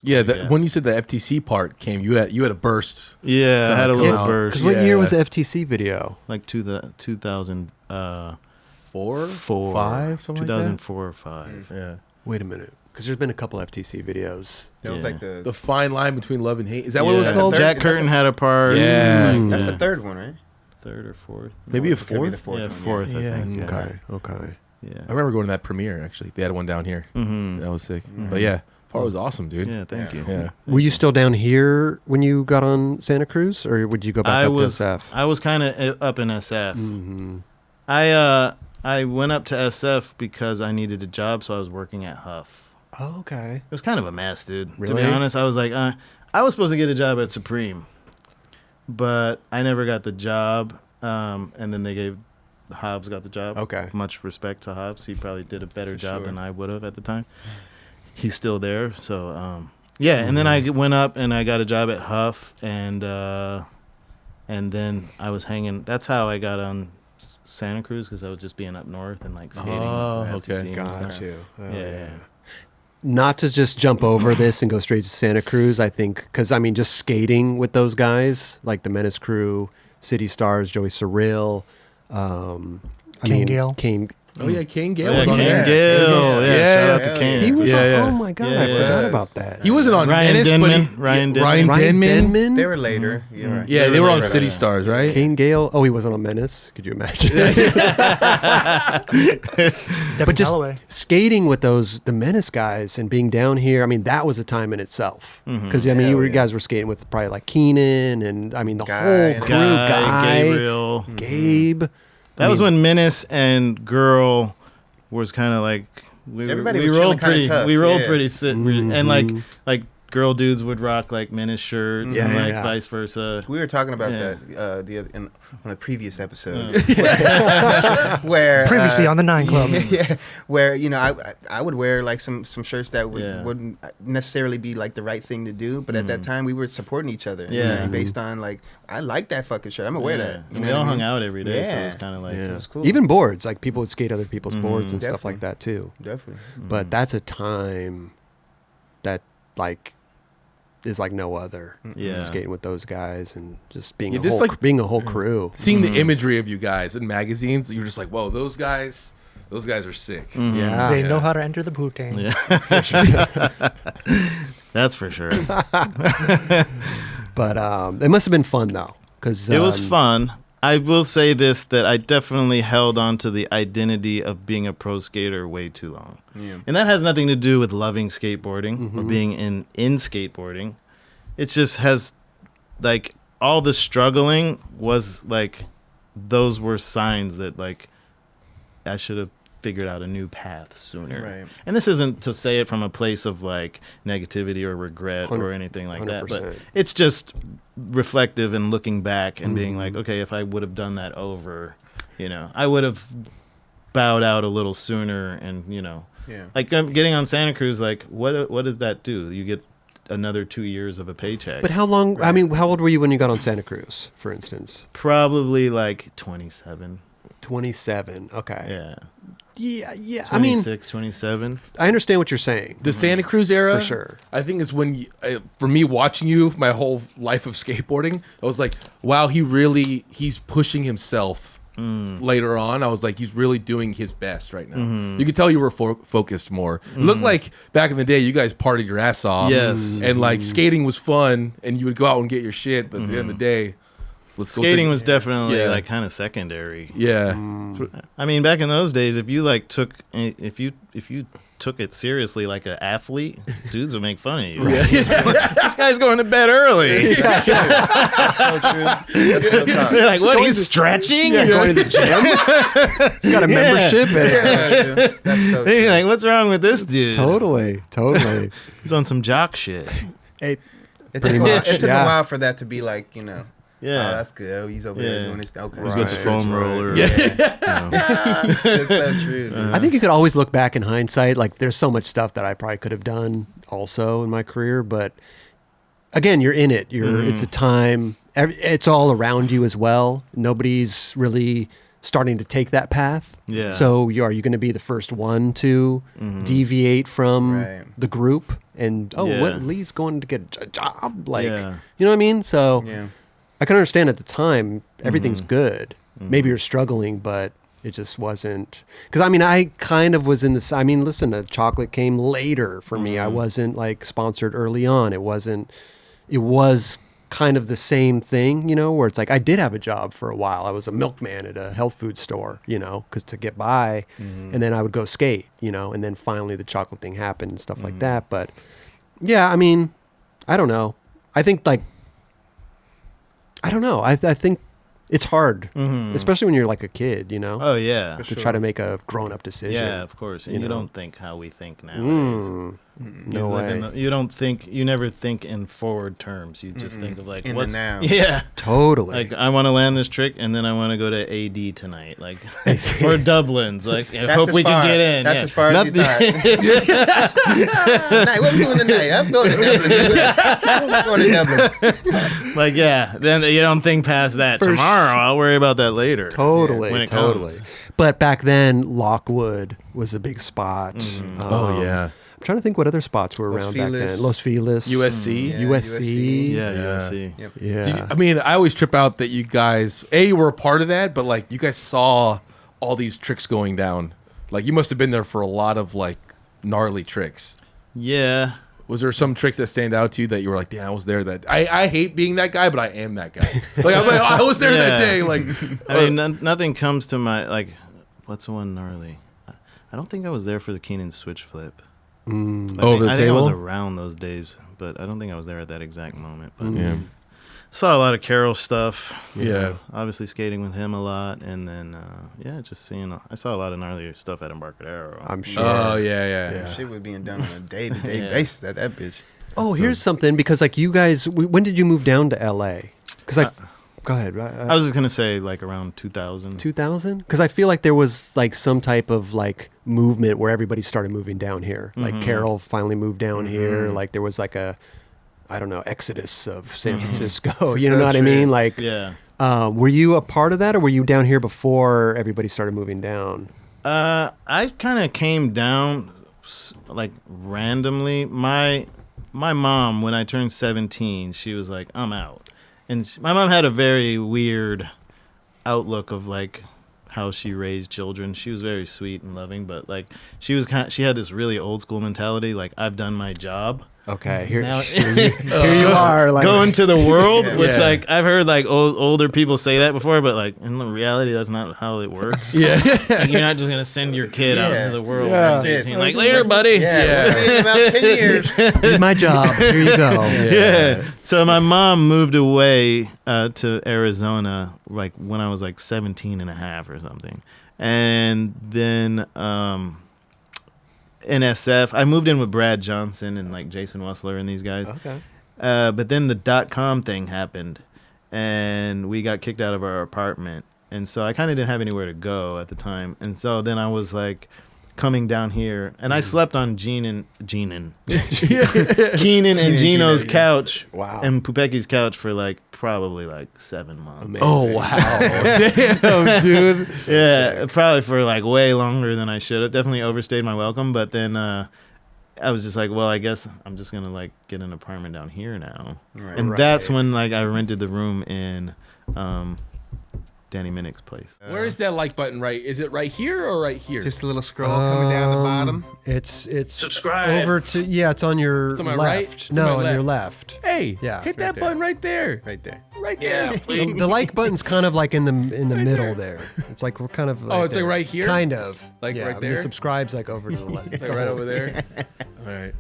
When you said the FTC part came, you had a burst. Yeah, I had a little burst. Because what year was the FTC video? Like 2000. 4, 5, something 2004 or 5. Yeah. Wait a minute. Because there's been a couple FTC videos. That was like the fine line between love and hate. Is that what it was called? Jack Curtin had a part. Yeah. That's the third one, right? Third or fourth. Maybe a fourth? Could be the fourth one. Fourth, I think. Okay. Yeah. I remember going to that premiere, actually. They had one down here. Mm-hmm. That was sick. But yeah, part was awesome, dude. Yeah, thank you. Yeah. Were you still down here when you got on Santa Cruz, or would you go back up to SF? I was kind of up in SF. Mm-hmm. I went up to SF because I needed a job, so I was working at Huff. Oh, okay. It was kind of a mess, dude. Really? To be honest, I was like, I was supposed to get a job at Supreme, but I never got the job. And then they gave Hobbs got the job. Okay. Much respect to Hobbs. He probably did a better job sure. than I would have at the time. He's still there, so yeah. And then I went up and I got a job at Huff, and then I was hanging. That's how I got on Santa Cruz, because I was just being up north and like skating. Oh, okay. Got you. Oh, yeah. Not to just jump over this and go straight to Santa Cruz, I think, because I mean, just skating with those guys, like the Menace crew, City Stars, Joey Surreal, Kane Gale. Oh yeah, Kane Gale Yeah, was on Kane there. Gale. Yeah, shout out to Kane. He was on, Yeah. oh my God, Yeah, I forgot yeah. about that. He wasn't on Ryan Menace, Denman. but Ryan Ryan Denman. Denman. They were later. Yeah, right. Yeah, they were on later. City Stars, right? Kane Gale. Oh, he wasn't on Menace. Could you imagine? Devin just Calloway. Skating with the Menace guys and being down here, I mean, that was a time in itself. Because I mean, Hell you yeah. guys were skating with probably like Keenan and I mean the Guy whole and crew, Guy, Gabriel. Gabe. That was when Menace and Girl was kind of like Everybody we was rolled chilling kinda pretty tough, we rolled yeah. pretty sit and like girl dudes would rock like Menace shirts and like Yeah. vice versa. We were talking about Yeah. that on the previous episode, where Previously on the 9 Club. yeah, where I would wear like some shirts that Yeah. wouldn't necessarily be like the right thing to do, but at that time we were supporting each other. you Yeah. know, based on like I like that fucking shirt. I'm gonna wear that. And You know we what all I hung mean? out every day, so it Yeah. was kind of like Yeah. It was cool. Even boards, like people would skate other people's boards and stuff Definitely. like that too. Definitely. But that's a time that like is like no other. Yeah. Skating with those guys and just being Yeah, a just whole like- being a whole crew. Seeing the imagery of you guys in magazines, you're just like, whoa, those guys are sick. Yeah. They know how to enter the booting. Yeah. That's for sure. But it must have been fun though, because It was fun. I will say this, that I definitely held on to the identity of being a pro skater way too long. Yeah. And that has nothing to do with loving skateboarding or being in skateboarding. It just has, like, all the struggling was, like, those were signs that, like, I should have figured out a new path sooner. Right. And this isn't to say it from a place of, like, negativity or regret or anything like that. But 100%. it's just reflective and looking back and being like, okay, if I would have done that over, I would have bowed out a little sooner. And, Yeah. like getting on Santa Cruz, like what does that do? You get another 2 years of a paycheck. But how long? I mean, how old were you when you got on Santa Cruz, for instance? Probably like 27. 27. Okay. Yeah. Yeah. I mean, 26, 27. I understand what you're saying. The Santa Cruz era, For sure. I think is when, for me watching you, my whole life of skateboarding, I was like, wow, he's pushing himself. Later on, I was like, he's really doing his best right now. You could tell you were focused more. It looked like back in the day, you guys partied your ass off. Yes. And like skating was fun, and you would go out and get your shit. But at the end of the day, Skating was definitely Yeah. like kind of secondary. Yeah. I mean, back in those days, if you like if you took it seriously like an athlete, dudes would make fun of you. This guy's going to bed early. That's so true. That's real talk. They're like, what? He's stretching? Yeah, going to the gym. He's got a membership. That's so They're true. like, what's wrong with this dude? Totally. He's on some jock shit. Hey, It Pretty took, much, it took yeah. a while for that to be like, Yeah. oh, that's good. Oh, he's over there Yeah. doing this. Okay. He's got the foam roller. That's so true. dude. I think you could always look back in hindsight. Like, there's so much stuff that I probably could have done also in my career, but again, you're in it. It's a time. It's all around you as well. Nobody's really starting to take that path. Yeah. So are you going to be the first one to deviate from Right. the group? And Yeah. what Lee's going to get a job? Like, Yeah. you know what I mean? So Yeah. I can understand at the time everything's good. Maybe you're struggling, but it just wasn't. Because I mean, I kind of was in this. I mean, listen, the chocolate came later for me. I wasn't like sponsored early on. It wasn't. It was kind of the same thing, you know, where it's like I did have a job for a while. I was a milkman at a health food store, you know, because to get by, and then I would go skate, you know, and then finally the chocolate thing happened and stuff like that. But yeah, I mean, I don't know. I think like I don't know. I think it's hard, especially when you're like a kid, you know, Oh yeah. to try to make a grown-up decision. Yeah, of course. And you, know? don't think how we think nowadays. No way. You never think in forward terms. You just think of like In the what's now. Yeah. Totally. Like I want to land this trick, and then I want to go to AD tonight, like or Dublin's. Like I hope as we far- can get in. That's yeah. as far as you thought. Tonight, what are we doing tonight? I'm going to Dublin. I'm going to Dublin. Like yeah, then you don't think past that. Tomorrow, I'll worry about that later. Totally, when it totally. comes. But back then, Lockwood was a big spot. Oh yeah. I'm trying to think what other spots were Los around back Feliz. then. Los Feliz. USC. Yeah, USC. Yeah, Yeah. USC. Yep. Yeah. Did you- I mean, I always trip out that you guys were a part of that, but like you guys saw all these tricks going down. Like you must have been there for a lot of like gnarly tricks. Yeah. Was there some tricks that stand out to you that you were like, damn, I was there that I hate being that guy, but I am that guy. Like I'm like, I was there that Yeah. day. Like I mean, nothing comes to my like. What's the one gnarly? I don't think I was there for the Keenan switch flip. Over the I think I was table? around those days, but I don't think I was there at that exact moment. But yeah. saw a lot of Carol stuff. Yeah. Obviously skating with him a lot, and then just seeing. I saw a lot of gnarly stuff at Embarcadero. I'm sure. Oh yeah. Shit was being done on a day-to-day Yeah. basis at that bitch. Oh, here's something because like you guys, when did you move down to LA? Because go ahead. I was just gonna say like around 2000. 2000? Because I feel like there was like some type of like movement where everybody started moving down here. Like Carol finally moved down here. Like there was like a, I don't know, exodus of San Francisco. You know So what I true. mean? Like, Yeah. were you a part of that, or were you down here before everybody started moving down? I kind of came down like randomly. My mom, when I turned 17, she was like, "I'm out," and my mom had a very weird outlook of like how she raised children. She was very sweet and loving, but like she had this really old school mentality. Like I've done my job. Okay, here, Now- here you are. Like, Go into the world, which Yeah. like I've heard like older people say that before, but like in reality, that's not how it works. Yeah. Like, you're not just gonna send your kid out Yeah. into the world Yeah. at 18. That's Like it. later, buddy. Yeah, we'll see in about 10 years. did my job. Here you go. Yeah. So my mom moved away to Arizona like when I was like 17 and a half or something. And then in SF, I moved in with Brad Johnson and like Jason Wessler and these guys. Okay. But then the .com thing happened and we got kicked out of our apartment. And so I kind of didn't have anywhere to go at the time. And so then I was like coming down here and I slept on Keenan and Gino's couch. Wow. And Pupeki's couch for like probably like 7 months. Amazing. Oh wow. Damn, dude. Yeah, probably for like way longer than I should have. Definitely overstayed my welcome. But then I was just like, well, I guess I'm just gonna like get an apartment down here now. Right. And that's when like I rented the room in Danny Minnick's place. Where is that like button? Right? Is it right here or right here? Just a little scroll coming down the bottom. It's Subscribe. over to it's on your It's on my right? left. It's no, on my on your left. hey, Yeah. hit that Right there. button right there. Right there. Right there. The like button's kind of like in the middle there. It's like we're kind of. Like it's like there. right here? Kind of. Like yeah, right and there? The subscribe's like over to the left. It's like right over there. All right.